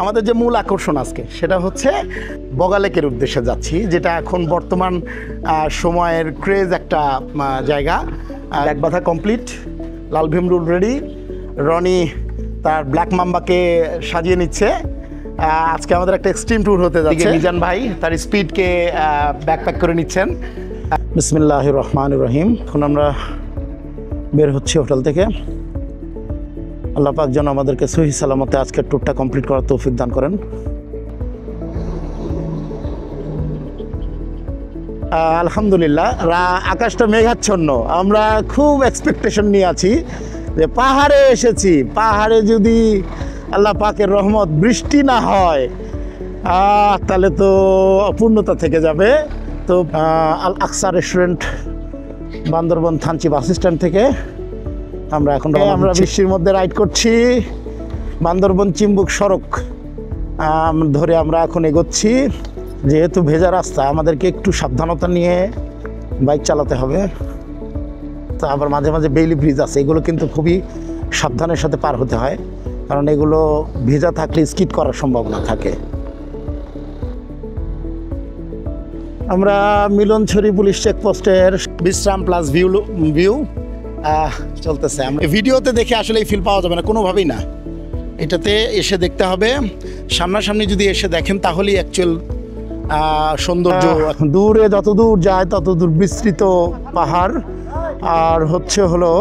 আমাদের যে মূল আকর্ষণ আজকে সেটা হচ্ছে বগা লেকের উদ্দেশ্যে যাচ্ছি, যেটা এখন বর্তমান সময়ের ক্রেজ একটা জায়গা। এক বাধা কমপ্লিট, লাল ভীমরুল রেডি, রনি তার ব্ল্যাক মাম্বাকে সাজিয়ে নিচ্ছে। আজকে আমাদের একটা এক্সট্রিম ট্যুর হতে যাচ্ছে। মিজান ভাই তার স্পিডকে ব্যাকপ্যাক করে নিচ্ছেন। বিসমিল্লাহির রহমানির রহিম। এখন আমরা বের হচ্ছি হোটেল থেকে। আল্লাহ পাক যেন আমাদেরকে সহি সালামতে আজকের ট্যুরটা কমপ্লিট করার তৌফিক দান করেন। আলহামদুলিল্লাহ, আকাশটা মেঘাচ্ছন্ন। আমরা খুব এক্সপেকটেশন নিয়ে আছি যে পাহাড়ে এসেছি, পাহাড়ে যদি আল্লাহ পাকের রহমত বৃষ্টি না হয় তাহলে তো অপূর্ণতা থেকে যাবে। তো Al Aqsa restaurant, Bandarban Thanchi bus stand থেকে আমরা এখন বৃষ্টির মধ্যে রাইড করছি। বান্দরবন চিম্বুক সড়ক ধরে আমরা এখন এগোচ্ছি। যেহেতু ভেজা রাস্তা, আমাদেরকে একটু সাবধানতা নিয়ে বাইক চালাতে হবে। তো আবার মাঝে মাঝে বেইলি ব্রিজ আছে, এগুলো কিন্তু খুবই সাবধানের সাথে পার হতে হয়, কারণ এগুলো ভেজা থাকলে স্কিড করার সম্ভাবনা থাকে। আমরা মিলনছড়ি পুলিশ চেকপোস্টের বিশ্রাম প্লাস ভিউ চলতেছে। আমরা ভিডিওতে দেখে আসলে এই ফিল পাওয়া যাবে না কোনোভাবেই না, এটাতে এসে দেখতে হবে। সামনাসামনি যদি এসে দেখেন তাহলেই অ্যাকচুয়াল সৌন্দর্য। দূরে যত দূর যায় তত দূর বিস্তৃত পাহাড়, আর হলো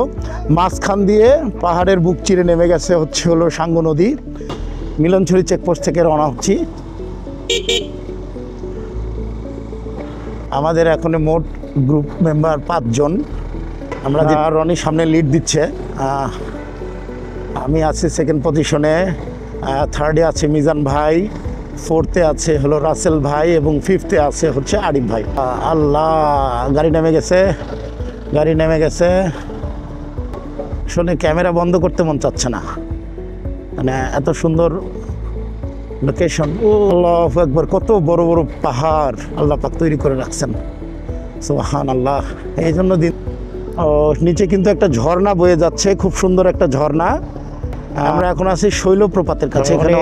মাঝখান দিয়ে পাহাড়ের বুক চিরে নেমে গেছে হলো সাঙ্গু নদী। মিলনছড়ি চেকপোস্ট থেকে রওনা হচ্ছি। আমাদের এখন মোট গ্রুপ মেম্বার 5 জন। আমরা রনি সামনে লিড দিচ্ছে, আমি আছি সেকেন্ড পজিশনে, থার্ডে আছে মিজান ভাই, ফোর্থে আছে হলো রাসেল ভাই এবং ফিফথে আছে আরিফ ভাই। আল্লাহ, গাড়ি নেমে গেছে। আসলে ক্যামেরা বন্ধ করতে মন চাচ্ছে না, মানে এত সুন্দর লোকেশন। ও আল্লাহু আকবার, কত বড় বড় পাহাড় আল্লাহ পাক তৈরি করে রাখছেন, সুবহানাল্লাহ। এই জন্য নিচে কিন্তু একটা ঝর্ণা বয়ে যাচ্ছে, খুব সুন্দর একটা ঝর্ণা। আমরা এখন আছি শৈলপ্রপাতের কাছে। এখানে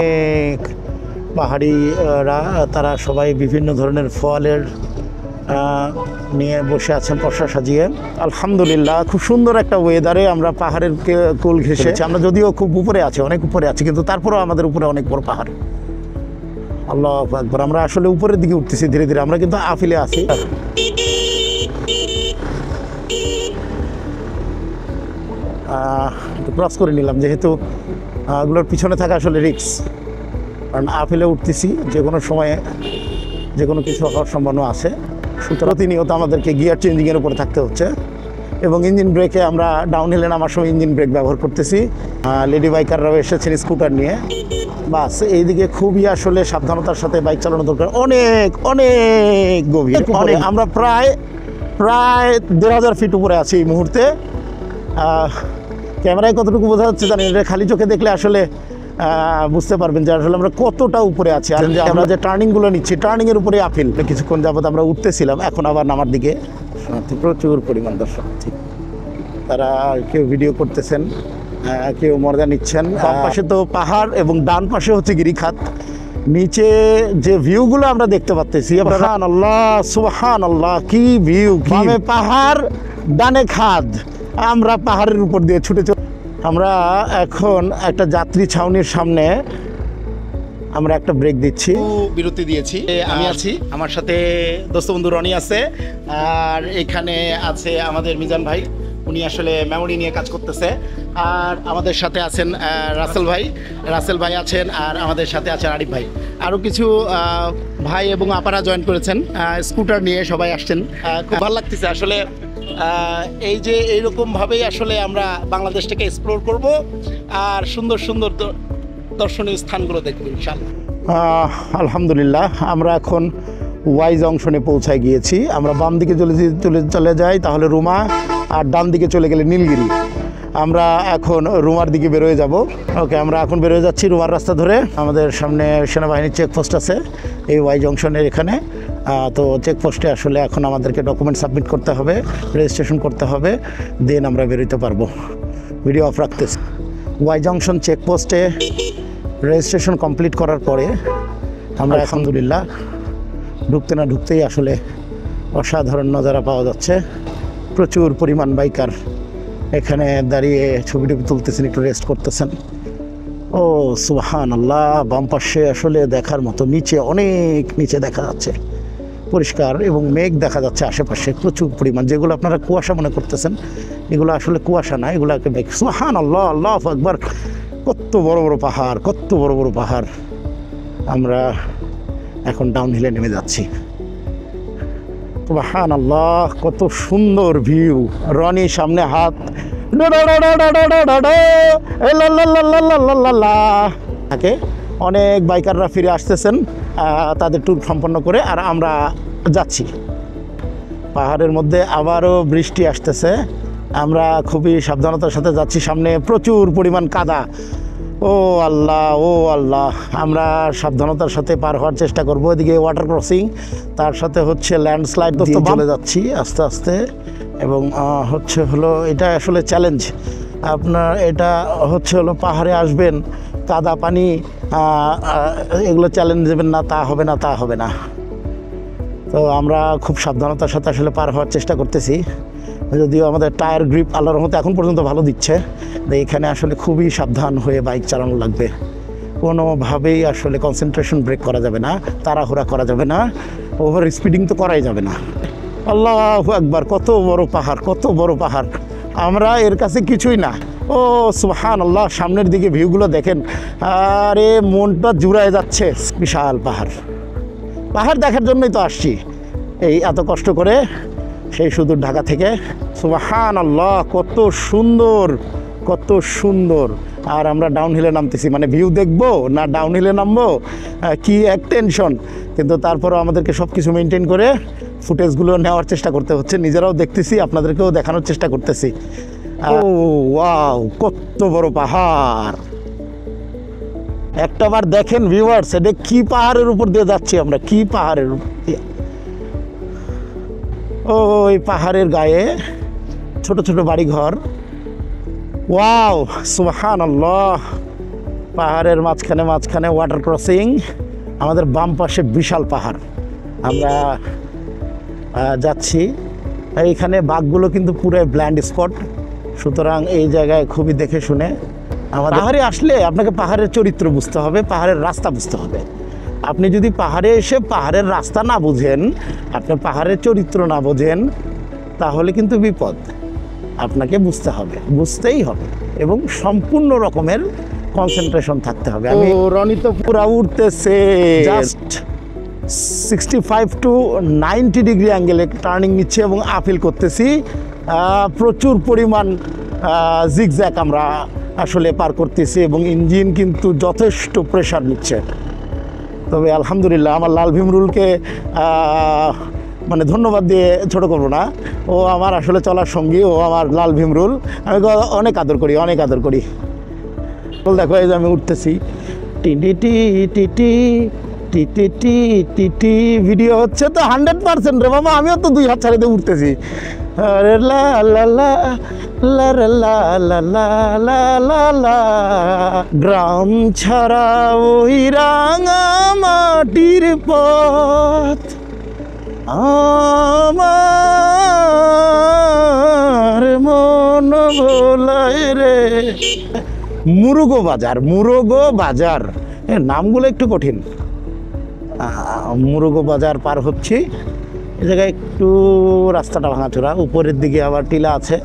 পাহাড়িরা তারা সবাই বিভিন্ন ধরনের ফলের নিয়ে বসে আছেন পশা সাজিয়ে। আলহামদুলিল্লাহ, খুব সুন্দর একটা ওয়েদারে আমরা পাহাড়ের কোল ঘেঁষে। আমরা যদিও খুব উপরে আছি, অনেক উপরে আছি, কিন্তু তারপরেও আমাদের উপরে অনেক বড় পাহাড়। আল্লাহু আকবার, আমরা আসলে উপরের দিকে উঠতেছি ধীরে ধীরে। আমরা কিন্তু আফিলে আছি। ক্রস করে নিলাম, যেহেতু এগুলোর পিছনে থাকা আসলে রিস্ক, কারণ আফিলে উঠতেছি, যে কোনো সময়ে যে কোনো কিছু হওয়ার সম্ভাবনা আছে। সুতরাং প্রতিনিয়ত আমাদেরকে গিয়ার চেঞ্জিংয়ের উপরে থাকতে হচ্ছে, এবং ইঞ্জিন ব্রেকে আমরা ডাউন হিলে নামার সময় ইঞ্জিন ব্রেক ব্যবহার করতেছি। লেডি বাইকাররাও এসেছেন স্কুটার নিয়ে। বাস এইদিকে খুবই আসলে সাবধানতার সাথে বাইক চালানো দরকার, অনেক অনেক গভীর। আমরা প্রায় 2000 ফিট উপরে আছি এই মুহূর্তে। ক্যামেরায় কতটুকু বোঝা যাচ্ছে জানি, এটা খালি চোখে দেখলে আসলে বুঝতে পারবেন যে আসলে আমরা কতটা উপরে আছি। আর আমরা যে টার্নিংগুলো নিচ্ছি, টার্নিংয়ের উপরে আফিল। কিছুক্ষণ যাবত আমরা উঠতেছিলাম, এখন আবার নামার দিকে প্রচুর পরিমাণ দর্শক। তারা কেউ ভিডিও করতেছেন, কেউ মজা নিচ্ছেন। বাম পাশে তো পাহাড় এবং ডান পাশে হচ্ছে গিরিখাত। নিচে যে ভিউগুলো আমরা দেখতে পাচ্ছি, সুবহানাল্লাহ সুবহানাল্লাহ, কি ভিউ! বামে পাহাড়, ডানে খাদ। আমরা পাহাড়ের উপর দিয়ে ছুটে আমরা এখন একটা যাত্রী ছাউনির সামনে আমরা একটা ব্রেক দিচ্ছি, বিরতি দিয়েছি। আমি আছি, আমার সাথে দোস্ত বন্ধু রনি আছে, আর এখানে আছে আমাদের মিজান ভাই, উনি আসলে মেমোরি নিয়ে কাজ করতেছে। আর আমাদের সাথে আছেন রাসেল ভাই আছেন, আর আমাদের সাথে আছেন আরিফ ভাই। আরও কিছু ভাই এবং আপারা জয়েন করেছেন, স্কুটার নিয়ে সবাই আসছেন। খুব ভালো লাগতেছে আসলে। এই যে এইরকমভাবেই আসলে আমরা বাংলাদেশটাকে এক্সপ্লোর করব, আর সুন্দর সুন্দর দর্শনীয় স্থানগুলো দেখব ইনশাআল্লাহ। আলহামদুলিল্লাহ, আমরা এখন ওয়াই জংশনে পৌঁছায় গিয়েছি। আমরা বাম দিকে চলে যাই তাহলে রুমা, আর ডান দিকে চলে গেলে নীলগিরি। আমরা এখন রুমার দিকে বেরোয় যাব। ওকে, আমরা এখন বেরোয় যাচ্ছি রুমার রাস্তা ধরে। আমাদের সামনে সেনাবাহিনীর চেকপোস্ট আছে এই ওয়াই জংশনের এখানে। তো চেকপোস্টে আসলে এখন আমাদেরকে ডকুমেন্ট সাবমিট করতে হবে, রেজিস্ট্রেশন করতে হবে, দেন আমরা বেরোতে পারবো। ভিডিও অফ রাখতেছি। ওয়াই জংশন চেকপোস্টে রেজিস্ট্রেশন কমপ্লিট করার পরে আমরা আলহামদুলিল্লাহ ঢুকতে না ঢুকতেই আসলে অসাধারণ নজারা পাওয়া যাচ্ছে। প্রচুর পরিমাণ বাইকার এখানে দাঁড়িয়ে ছবি টবি তুলতেছেন, একটু রেস্ট করতেছেন। ও সুবহানাল্লাহ, বাম পাশে আসলে দেখার মতো, নিচে অনেক নিচে দেখা যাচ্ছে পরিষ্কার, এবং মেঘ দেখা যাচ্ছে আশেপাশে প্রচুর পরিমাণ। যেগুলো আপনারা কুয়াশা মনে করতেছেন এগুলো আসলে কুয়াশা না, এগুলোকে মেঘ। সুবহানাল্লাহ, আল্লাহু আকবার, কত বড় বড় পাহাড়, কত বড় বড় পাহাড়। আমরা এখন ডাউন হিলে নেমে যাচ্ছি। সুবহানাল্লাহ, কত সুন্দর ভিউ। রনি সামনে হাত, থাকে অনেক বাইকাররা ফিরে আসতেছেন তাদের ট্যুর সম্পন্ন করে, আর আমরা যাচ্ছি। পাহাড়ের মধ্যে আবারও বৃষ্টি আসতেছে, আমরা খুবই সাবধানতার সাথে যাচ্ছি। সামনে প্রচুর পরিমাণ কাদা। ও আল্লাহ, ও আল্লাহ, আমরা সাবধানতার সাথে পার হওয়ার চেষ্টা করব। এদিকে ওয়াটার ক্রসিং, তার সাথে হচ্ছে ল্যান্ডস্লাইড দিয়ে চলে যাচ্ছি আস্তে আস্তে। এবং হচ্ছে হলো এটা আসলে চ্যালেঞ্জ। আপনার এটা হচ্ছে হলো পাহাড়ে আসবেন, কাদা পানি, এগুলো চ্যালেঞ্জ দেবেন না, তা হবে না, তা হবে না। তো আমরা খুব সাবধানতার সাথে আসলে পার হওয়ার চেষ্টা করতেছি, যদিও আমাদের টায়ার গ্রিপ আল্লাহর রহমতে এখন পর্যন্ত ভালো দিচ্ছে। এখানে আসলে খুবই সাবধান হয়ে বাইক চালানো লাগবে। কোনোভাবেই আসলে কনসেন্ট্রেশন ব্রেক করা যাবে না, তাড়াহুড়া করা যাবে না, ওভার স্পিডিং তো করাই যাবে না। আল্লাহু আকবার, কত বড় পাহাড়, কত বড় পাহাড়। আমরা এর কাছে কিছুই না। ও সুবহানাল্লাহ, সামনের দিকে ভিউগুলো দেখেন, আরে মনটা জুড়ায় যাচ্ছে। বিশাল পাহাড়, পাহাড় দেখার জন্যই তো আসছি এই এত কষ্ট করে, সেই সুদূর ঢাকা থেকে। সুবহানাল্লাহ, কত সুন্দর, কত সুন্দর। আর আমরা ডাউন হিলে নামতেছি, মানে ভিউ দেখবো না ডাউন হিলে নামবো, কি এক টেনশন। কিন্তু তারপরেও আমাদেরকে সব কিছু মেনটেন করে ফুটেজগুলো নেওয়ার চেষ্টা করতে হচ্ছে। নিজেরাও দেখতেছি, আপনাদেরকেও দেখানোর চেষ্টা করতেছি। ও ওয়াও, কত বড় পাহাড়। একটাবার দেখেন ভিউয়ার্স, এটা কি পাহাড়ের উপর দিয়ে যাচ্ছি আমরা, কি পাহাড়ের উপর দিয়ে। ওই পাহাড়ের গায়ে ছোট ছোট বাড়িঘর। ওয়াও সুবহানাল্লাহ, পাহাড়ের মাঝখানে মাঝখানে ওয়াটার ক্রসিং। আমাদের বাম পাশে বিশাল পাহাড়, আমরা যাচ্ছি। এইখানে বাঘগুলো কিন্তু পুরো ব্ল্যান্ড স্পট, সুতরাং এই জায়গায় খুবই দেখে শুনে। আমাদের পাহাড়ে আসলে আপনাকে পাহাড়ের চরিত্র বুঝতে হবে, পাহাড়ের রাস্তা বুঝতে হবে। আপনি যদি পাহাড়ে এসে পাহাড়ের রাস্তা না বুঝেন, আপনি পাহাড়ের চরিত্র না বোঝেন, তাহলে কিন্তু বিপদ। আপনাকে বুঝতে হবে, বুঝতেই হবে, এবং সম্পূর্ণ রকমের কনসেন্ট্রেশন থাকতে হবে। আমি রনি তো পুরা উঠতেছে, জাস্ট 65 to 90 ডিগ্রি অ্যাঙ্গেলে টার্নিং নিচ্ছে এবং আপিল করতেছি। প্রচুর পরিমাণ জিগজ্যাগ আমরা আসলে পার করতেছি, এবং ইঞ্জিন কিন্তু যথেষ্ট প্রেশার নিচ্ছে। তবে আলহামদুলিল্লাহ, আমার লাল ভীমরুলকে মানে ধন্যবাদ দিয়ে ছোট করবো না, ও আমার আসলে চলার সঙ্গী, ও আমার লাল ভীমরুল। আমি অনেক আদর করি, অনেক আদর করি। দেখো এই যে আমি উঠতেছি, টি টি টি টি টি টি টি টি টি ভিডিও হচ্ছে তো 100% রে বাবা, আমিও তো 2 হাত ছাড়ে দিয়ে উঠতেছি। আরে লা লা লা লা লা লা লা লা লা লা, গ্রাম ছাড়া ওই রাঙা মাটির পথ আমার মন ভোলায় রে। মুরুগো বাজার, মুরুগো বাজার, নামগুলো একটু কঠিন। মুরুগো বাজার পার হচ্ছি। এই জায়গায় একটু রাস্তাটা ভাঙাচোরা, উপরের দিকে আবার টিলা আছে।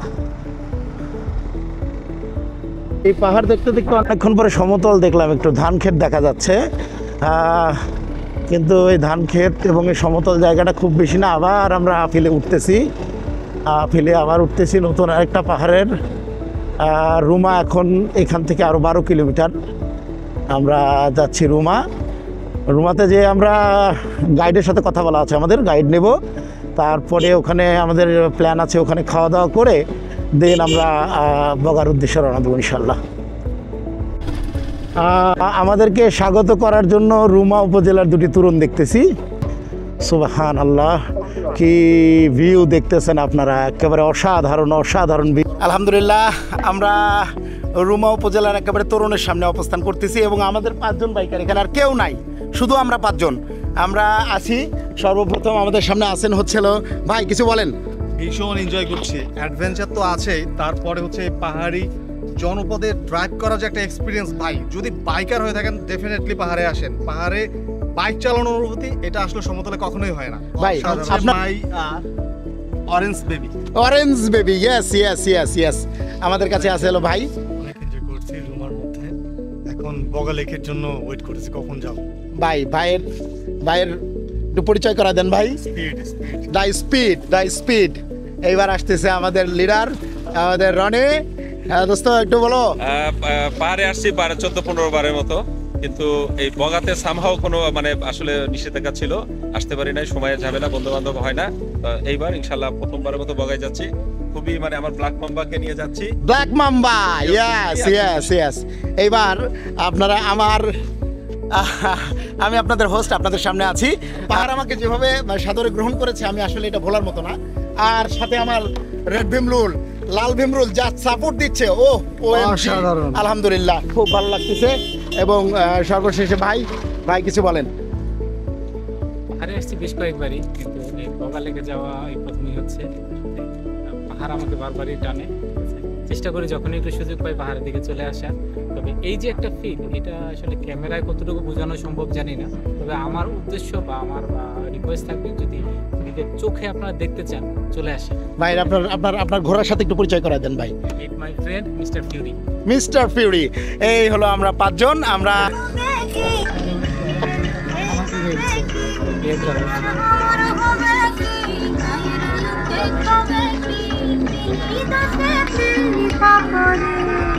এই পাহাড় দেখতে দেখতে অনেকক্ষণ পরে সমতল দেখলাম, একটু ধান ক্ষেত দেখা যাচ্ছে। কিন্তু এই ধান ক্ষেত এবং এই সমতল জায়গাটা খুব বেশি না। আবার আমরা আপিলে উঠতেছি, আপিলে আবার উঠতেছি নতুন আরেকটা পাহাড়ের। রুমা এখন এখান থেকে আরও 12 কিলোমিটার আমরা যাচ্ছি রুমা। রুমাতে যে আমরা গাইডের সাথে কথা বলা আছে, আমাদের গাইড নেব, তারপরে ওখানে আমাদের প্ল্যান আছে, ওখানে খাওয়া দাওয়া করে দেন আমরা বগার উদ্দেশ্যে রওনা দেবো ইনশাল্লাহ। আমাদেরকে স্বাগত করার জন্য রুমা উপজেলার 2টি তরুণ দেখতেছি। সুবহানাল্লাহ, কি ভিউ দেখতেছেন আপনারা, একেবারে অসাধারণ অসাধারণ ভিউ। আলহামদুলিল্লাহ, আমরা রুমা উপজেলার একেবারে তোরণের সামনে অবস্থান করতেছি এবং আমাদের 5 জন বাইকার এখানে আর কেউ নাই, শুধু আমরা 5 জন আমরা আছি। সর্বপ্রথম আমাদের সামনে আছেন হচ্ছিল ভাই, কিছু বলেন। ভীষণ এনজয় করছি, অ্যাডভেঞ্চার তো আছেই, তারপরে হচ্ছে পাহাড়ি জনপদে ড্রাইভ করার যে একটা এক্সপিরিয়েন্স ভাই, যদি বাইকার হয়ে থাকেন ডেফিনেটলি পাহাড়ে আসেন। পাহাড়ে বাইক চালানোর অনুভূতি এটা আসলে সমতলে কখনোই হয় না ভাই, আপনার orange baby, orange baby, yes yes yes yes. আমাদের কাছে আছে হলো ভাই, অনেক এনজয় করছি রুমার মধ্যে। এখন বগা লেকের জন্য ওয়েট করতেছি কখন যাব। ভাইয়ের একটু পরিচয় করা দেন ভাই। The speed. এইবার আসতেছে আমাদের লিডার, আমাদের রনি। দোস্ত একটু বলো। পাহাড়ে আসছি 14-15 বারের মতো, কিন্তু এই বগাতে সামহাও কোনো মানে আসলে নিষেধাজ্ঞা ছিল, আসতে পারি নাই, সময়ের ঝামেলা, বন্ধু বান্ধব হয় না। এইবার ইনশাল্লাহ প্রথমবারের মতো বগায় যাচ্ছি, খুবই মানে আমার ব্ল্যাক মাম্বাকে নিয়ে যাচ্ছি। Black mamba, yes yes yes. এইবার আপনারা আমি আপনাদের হোস্ট, আপনাদের সামনে আছি। পাহাড় আমাকে যেভাবে সাদরে গ্রহণ করেছে আমি আসলে এটা ভোলার মতো না। আর সাথে আমার রেড ভীমরুল, লাল ভীমরুল যা সাপোর্ট দিচ্ছে, ও আলহামদুলিল্লাহ খুব ভালো লাগতেছে। এবং সর্বশেষে ভাই কিছু বলেন। পাহাড়ে আসছি বেশ কয়েকবারই, কিন্তু এই বগা লেকে যাওয়া এই প্রথমই হচ্ছে। পাহাড় আমাকে বারবারই টানে, চেষ্টা করি যখনই একটু সুযোগ পাই পাহাড়ের দিকে চলে আসা। তবে এই যে একটা ফিল, এটা আসলে ক্যামেরায় কতটুকু বোঝানো সম্ভব জানি না। তবে আমার উদ্দেশ্য বা আমার রিকোয়েস্ট থাকবে, যদি নিজের চোখে আপনারা দেখতে চান চলে আসেন। ভাই আপনার ঘোড়ার সাথে একটু পরিচয় করায় দেন ভাই। It my friend Mister Fury. Mister Fury, এই হলো আমরা 5 জন। আমরা Thank you.